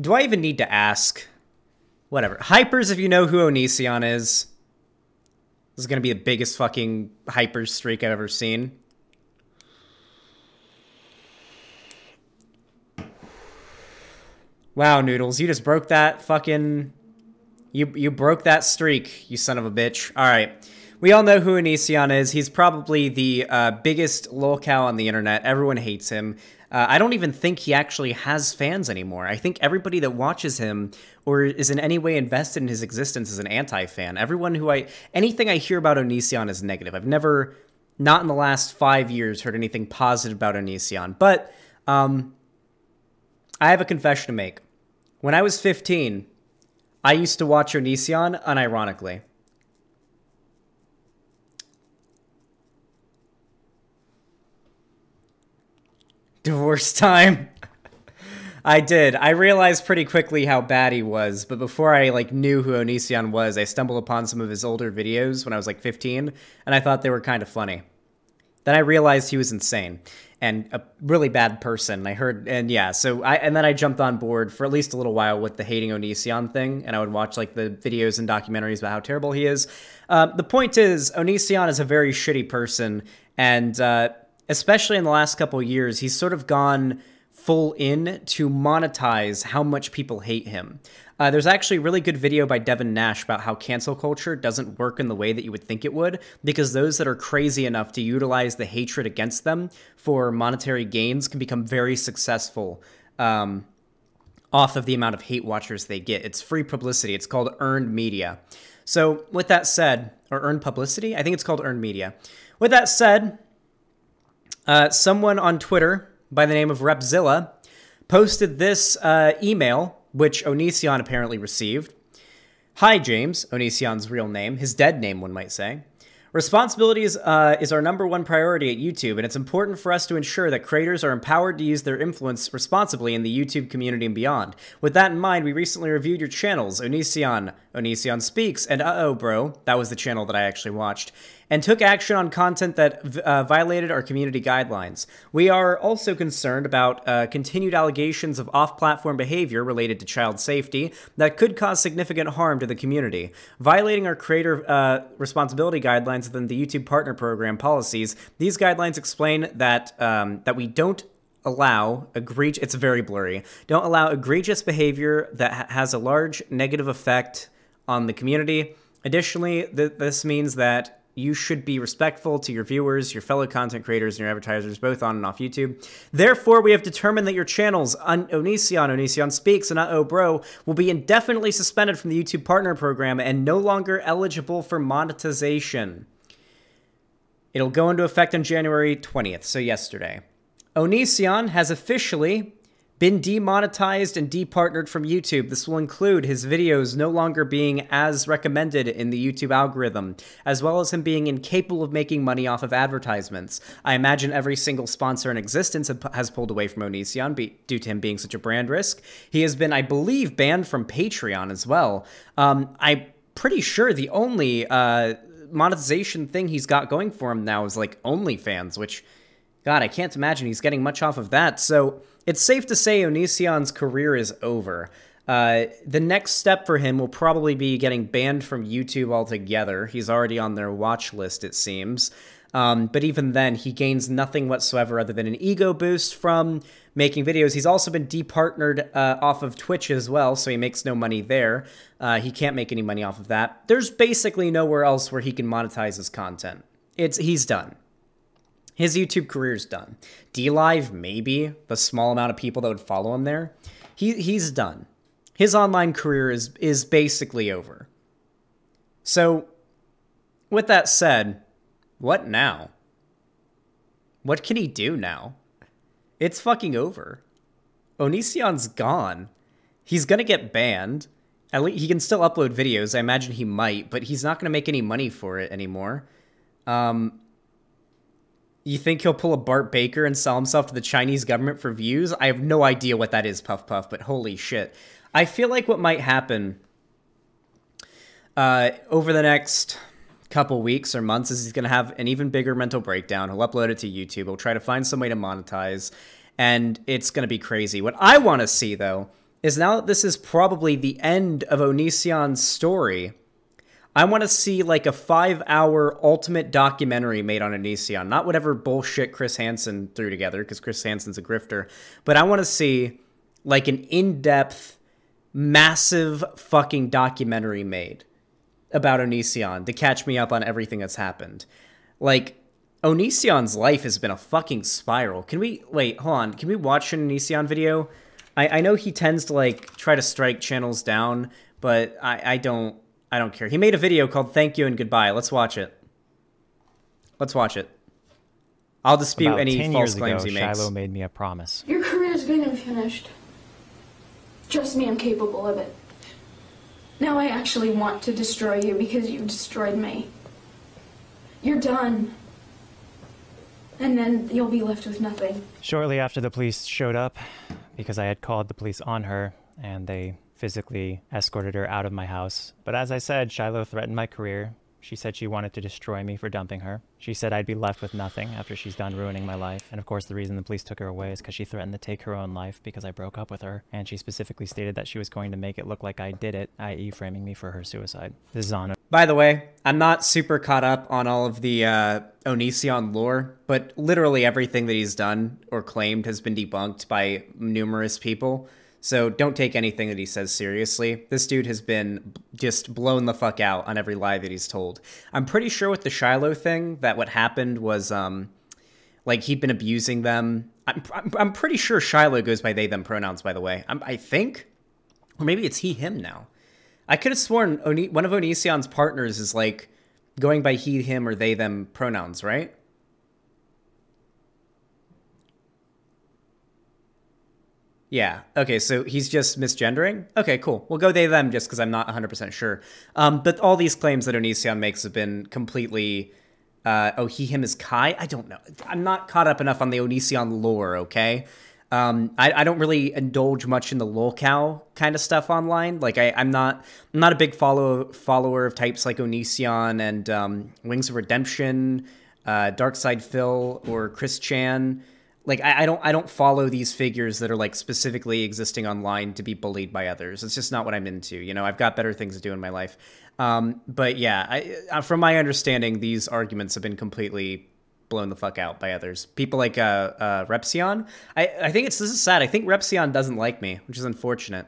Do I even need to ask? Whatever. Hypers, if you know who Onision is. This is going to be the biggest fucking hyper streak I've ever seen. Wow, Noodles, you just broke that fucking... You broke that streak, you son of a bitch. Alright. We all know who Onision is. He's probably the biggest lolcow on the internet. Everyone hates him. I don't even think he actually has fans anymore. I think everybody that watches him or is in any way invested in his existence is an anti-fan. Anything I hear about Onision is negative. I've never, not in the last 5 years, heard anything positive about Onision. But I have a confession to make. When I was 15, I used to watch Onision unironically. Divorce time. I did. I realized pretty quickly how bad he was, but before I knew who Onision was, I stumbled upon some of his older videos when I was 15, and I thought they were kind of funny. Then I realized he was insane and a really bad person. And then I jumped on board for at least a little while with the hating Onision thing, and I would watch the videos and documentaries about how terrible he is. The point is, Onision is a very shitty person, and especially in the last couple of years, he's sort of gone full in to monetize how much people hate him. There's actually a really good video by Devin Nash about how cancel culture doesn't work in the way that you would think it would, because those that are crazy enough to utilize the hatred against them for monetary gains can become very successful off of the amount of hate watchers they get. It's free publicity. It's called earned media. So with that said, or earned publicity? I think it's called earned media. With that said, someone on Twitter by the name of Repzilla posted this email, which Onision apparently received. Hi, James, Onision's real name, his dead name, one might say. Responsibility is our #1 priority at YouTube, and it's important for us to ensure that creators are empowered to use their influence responsibly in the YouTube community and beyond. With that in mind, we recently reviewed your channels, Onision Speaks, and Uh-Oh Bro, that was the channel that I actually watched, and took action on content that violated our community guidelines. We are also concerned about continued allegations of off-platform behavior related to child safety that could cause significant harm to the community. Violating our creator responsibility guidelines within the YouTube Partner Program policies, these guidelines explain that that we don't allow it's very blurry, don't allow egregious behavior that has a large negative effect on the community. Additionally, this means that you should be respectful to your viewers, your fellow content creators, and your advertisers, both on and off YouTube. Therefore, we have determined that your channels, Onision Speaks, and Uh-Oh Bro, will be indefinitely suspended from the YouTube Partner Program and no longer eligible for monetization. It'll go into effect on January 20th, so yesterday. Onision has officially been demonetized and departnered from YouTube. This will include his videos no longer being as recommended in the YouTube algorithm, as well as him being incapable of making money off of advertisements. I imagine every single sponsor in existence has pulled away from Onision due to him being such a brand risk. He has been, I believe, banned from Patreon as well. I'm pretty sure the only monetization thing he's got going for him now is OnlyFans, which, God, I can't imagine he's getting much off of that. So it's safe to say Onision's career is over. The next step for him will probably be getting banned from YouTube altogether. He's already on their watch list, it seems. But even then, he gains nothing whatsoever other than an ego boost from making videos. He's also been departnered off of Twitch as well, so he makes no money there. He can't make any money off of that. There's basically nowhere else where he can monetize his content. He's done. His YouTube career's done. DLive, maybe, the small amount of people that would follow him there. He's done. His online career is basically over. So, with that said, what now? What can he do now? It's fucking over. Onision's gone. He's gonna get banned. At least he can still upload videos. I imagine he might, but he's not gonna make any money for it anymore. You think he'll pull a Bart Baker and sell himself to the Chinese government for views? I have no idea what that is, Puff Puff, but holy shit. I feel like what might happen over the next couple weeks or months is he's going to have an even bigger mental breakdown. He'll upload it to YouTube. He'll try to find some way to monetize, and it's going to be crazy. What I want to see, though, is now that this is probably the end of Onision's story, I want to see like a 5-hour ultimate documentary made on Onision. Not whatever bullshit Chris Hansen threw together, because Chris Hansen's a grifter. But I want to see like an in-depth, massive fucking documentary made about Onision to catch me up on everything that's happened. Like, Onision's life has been a fucking spiral. Can we... Wait, hold on. Can we watch an Onision video? I know he tends to, like, try to strike channels down, but I don't care. He made a video called Thank You and Goodbye. Let's watch it. Let's watch it. I'll dispute About any 10 false years claims ago, he makes. Shiloh made me a promise. Your career's been and finished. Trust me, I'm capable of it. Now I actually want to destroy you because you destroyed me. You're done. And then you'll be left with nothing. Shortly after the police showed up, because I had called the police on her, and they physically escorted her out of my house. But as I said, Shiloh threatened my career. She said she wanted to destroy me for dumping her. She said I'd be left with nothing after she's done ruining my life. And of course, the reason the police took her away is because she threatened to take her own life because I broke up with her. And she specifically stated that she was going to make it look like I did it, i.e. framing me for her suicide. This is on. By the way, I'm not super caught up on all of the Onision lore, but literally everything that he's done or claimed has been debunked by numerous people. So don't take anything that he says seriously. This dude has been just blown the fuck out on every lie that he's told. I'm pretty sure with the Shiloh thing that what happened was like he'd been abusing them. I'm pretty sure Shiloh goes by they them pronouns, by the way. I think, or maybe it's he him now. I could have sworn one of Onision's partners is like going by he him or they them pronouns, right? Yeah, okay, so he's just misgendering? Okay, cool. We'll go they, them just because I'm not 100% sure. But all these claims that Onision makes have been completely... oh, he, him is Kai? I don't know. I'm not caught up enough on the Onision lore, okay? I don't really indulge much in the lolcow kind of stuff online. Like, I'm not a big follower of types like Onision and Wings of Redemption, Darkside Phil, or Chris Chan. Like, I don't follow these figures that are, like, specifically existing online to be bullied by others. It's just not what I'm into, you know? I've got better things to do in my life. But, yeah, from my understanding, these arguments have been completely blown the fuck out by others. People like Repsion. I think this is sad. I think Repsion doesn't like me, which is unfortunate.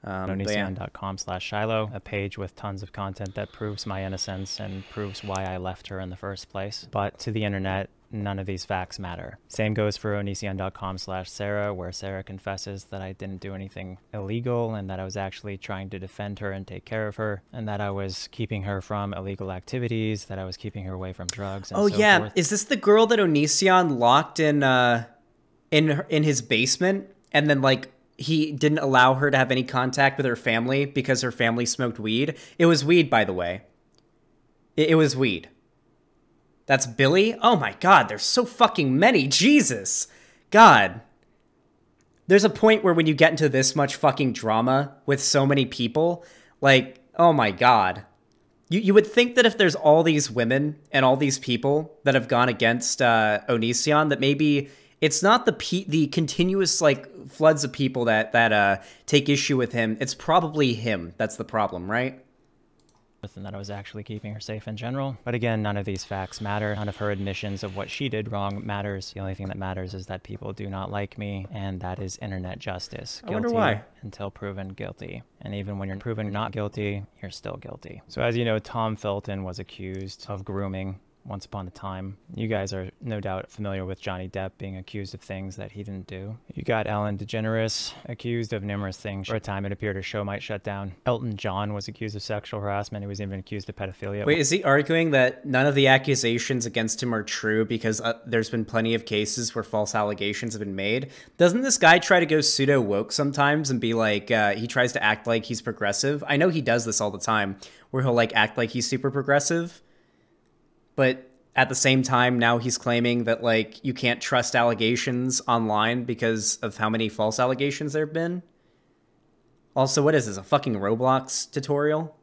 Onision.com/Shiloh, a page with tons of content that proves my innocence and proves why I left her in the first place. But to the internet, none of these facts matter. Same goes for Onision.com/Sarah, where Sarah confesses that I didn't do anything illegal and that I was actually trying to defend her and take care of her, and that I was keeping her from illegal activities, that I was keeping her away from drugs and so forth. Is this the girl that Onision locked in his basement and then like he didn't allow her to have any contact with her family because her family smoked weed? It was weed, by the way. It was weed. That's Billy? Oh my god, there's so fucking many. Jesus. God. There's a point where when you get into this much fucking drama with so many people, like, oh my god. You would think that if there's all these women and all these people that have gone against Onision, that maybe it's not the continuous like floods of people that take issue with him. It's probably him that's the problem, right? And that I was actually keeping her safe in general. But again, none of these facts matter. None of her admissions of what she did wrong matters. The only thing that matters is that people do not like me, and that is internet justice. I wonder why. Until proven guilty. And even when you're proven not guilty, you're still guilty. So as you know, Tom Felton was accused of grooming once upon a time. You guys are no doubt familiar with Johnny Depp being accused of things that he didn't do. You got Ellen DeGeneres accused of numerous things. For a time, it appeared her show might shut down. Elton John was accused of sexual harassment. He was even accused of pedophilia. Wait, is he arguing that none of the accusations against him are true because there's been plenty of cases where false allegations have been made? Doesn't this guy try to go pseudo-woke sometimes and be like, he tries to act like he's progressive? I know he does this all the time, where he'll like act like he's super progressive. But at the same time, now he's claiming that, like, you can't trust allegations online because of how many false allegations there have been. Also, what is this, a fucking Roblox tutorial?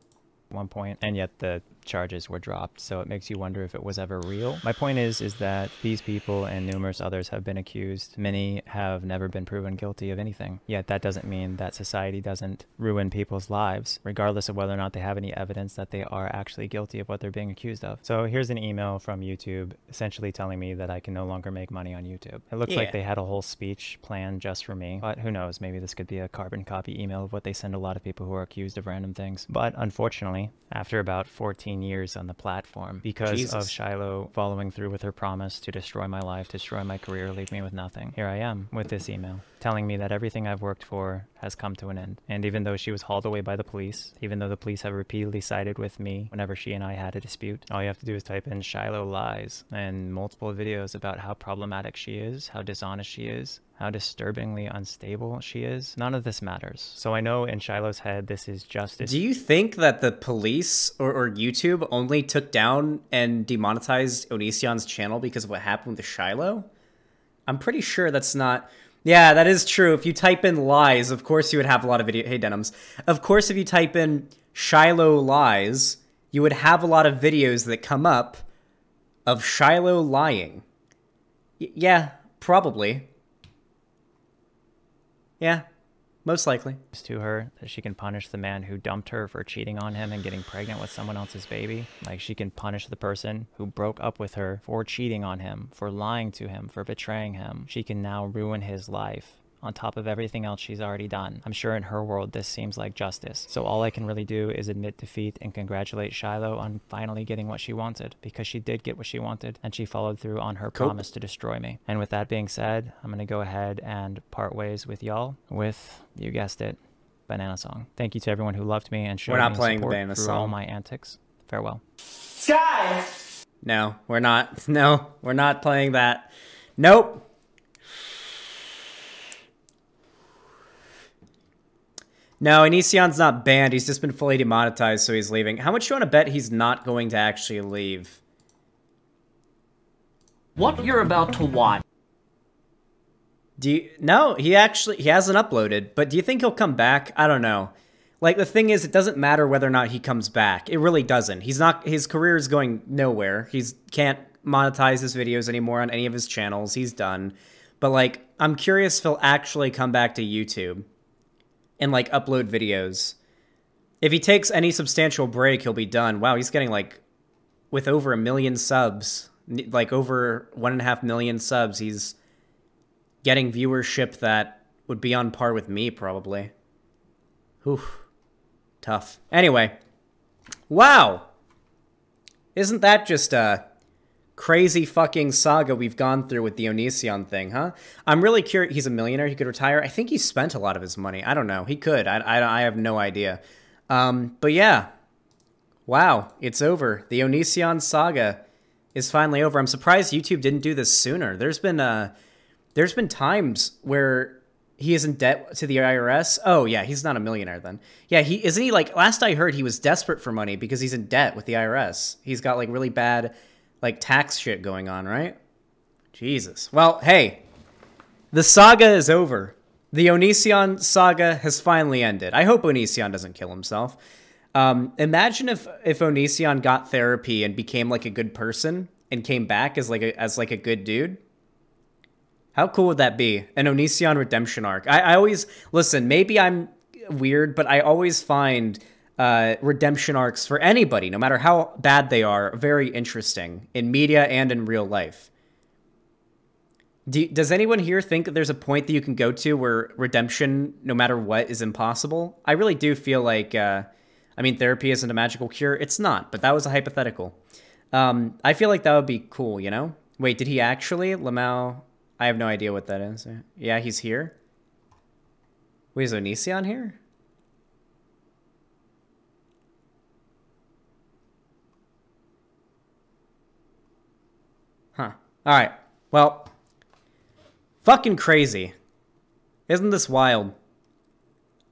At one point, and yet the charges were dropped, so it makes you wonder if it was ever real. My point is that these people and numerous others have been accused. Many have never been proven guilty of anything. Yet that doesn't mean that society doesn't ruin people's lives, regardless of whether or not they have any evidence that they are actually guilty of what they're being accused of. So here's an email from YouTube essentially telling me that I can no longer make money on YouTube. It looks like they had a whole speech planned just for me, but who knows, maybe this could be a carbon copy email of what they send a lot of people who are accused of random things. But unfortunately, after about 14 years on the platform, because of Shiloh following through with her promise to destroy my life, destroy my career, leave me with nothing, here I am with this email telling me that everything I've worked for has come to an end. And even though she was hauled away by the police, even though the police have repeatedly sided with me whenever she and I had a dispute, all you have to do is type in Shiloh lies and multiple videos about how problematic she is, how dishonest she is, how disturbingly unstable she is. None of this matters. So I know in Shiloh's head, this is justice. Do you think that the police or YouTube only took down and demonetized Onision's channel because of what happened with Shiloh? I'm pretty sure that's not... Yeah, that is true. If you type in lies, of course you would have a lot of video... Hey, Denims. Of course, if you type in Shiloh lies, you would have a lot of videos that come up of Shiloh lying. Yeah, probably. Yeah, most likely. To her that she can punish the man who dumped her for cheating on him and getting pregnant with someone else's baby. Like, she can punish the person who broke up with her for cheating on him, for lying to him, for betraying him. She can now ruin his life on top of everything else she's already done. I'm sure in her world this seems like justice. So all I can really do is admit defeat and congratulate Shiloh on finally getting what she wanted, because she did get what she wanted and she followed through on her promise to destroy me. And with that being said, I'm gonna go ahead and part ways with y'all with, you guessed it, Banana Song. Thank you to everyone who loved me and showed me support through all my antics. Farewell. Sky! No, we're not. No, we're not playing that. Nope. No, Onision's not banned. He's just been fully demonetized, so he's leaving. How much do you want to bet he's not going to actually leave? What you're about to watch. No, he hasn't uploaded, but do you think he'll come back? I don't know. Like, the thing is, it doesn't matter whether or not he comes back. It really doesn't. His career is going nowhere. Can't monetize his videos anymore on any of his channels. He's done. But, like, I'm curious if he'll actually come back to YouTube and, like, upload videos. If he takes any substantial break, he'll be done. Wow, he's getting, like, with over 1 million subs, like, over 1.5 million subs, he's getting viewership that would be on par with me, probably. Whew. Tough. Anyway. Wow! Isn't that just a crazy fucking saga we've gone through with the Onision thing, huh? I'm really curious. He's a millionaire. He could retire. I think he spent a lot of his money. I don't know. He could. I have no idea. But yeah. Wow. It's over. The Onision saga is finally over. I'm surprised YouTube didn't do this sooner. There's been times where he is in debt to the IRS. Oh, yeah. He's not a millionaire then. Yeah, isn't he, like, last I heard, he was desperate for money because he's in debt with the IRS. He's got, like, really bad, like, tax shit going on, right? Jesus. Well, hey, the saga is over. The Onision saga has finally ended. I hope Onision doesn't kill himself. Imagine if Onision got therapy and became, like, a good person and came back as a good dude. How cool would that be? An Onision redemption arc. I always, listen, maybe I'm weird, but I always find redemption arcs for anybody, no matter how bad they are, very interesting in media and in real life. Does anyone here think that there's a point that you can go to where redemption, no matter what, is impossible? I really do feel like, I mean, therapy isn't a magical cure. It's not, but that was a hypothetical. I feel like that would be cool, you know? Wait, did he actually? Lamau... I have no idea what that is. Yeah, he's here. Wait, is Onision here? Huh. Alright. Well, fucking crazy. Isn't this wild?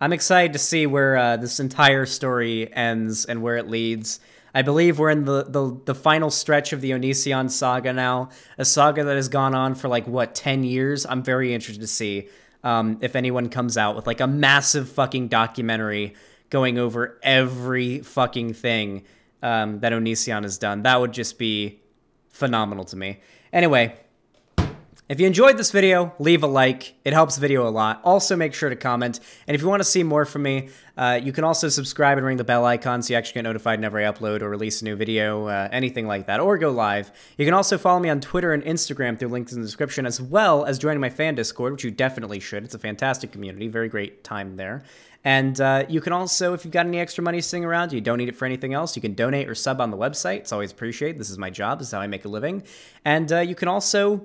I'm excited to see where this entire story ends and where it leads. I believe we're in the final stretch of the Onision saga now, a saga that has gone on for, like, what, 10 years? I'm very interested to see if anyone comes out with, like, a massive fucking documentary going over every fucking thing that Onision has done. That would just be phenomenal to me. Anyway, if you enjoyed this video, leave a like. It helps the video a lot. Also, make sure to comment. And if you want to see more from me, you can also subscribe and ring the bell icon so you actually get notified whenever I upload or release a new video, anything like that, or go live. You can also follow me on Twitter and Instagram through links in the description, as well as joining my fan Discord, which you definitely should. It's a fantastic community. Very great time there. And you can also, if you've got any extra money sitting around, you don't need it for anything else, you can donate or sub on the website. It's always appreciated. This is my job. This is how I make a living. And you can also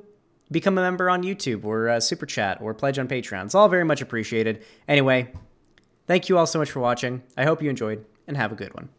become a member on YouTube or Super Chat or pledge on Patreon. It's all very much appreciated. Anyway, thank you all so much for watching. I hope you enjoyed, and have a good one.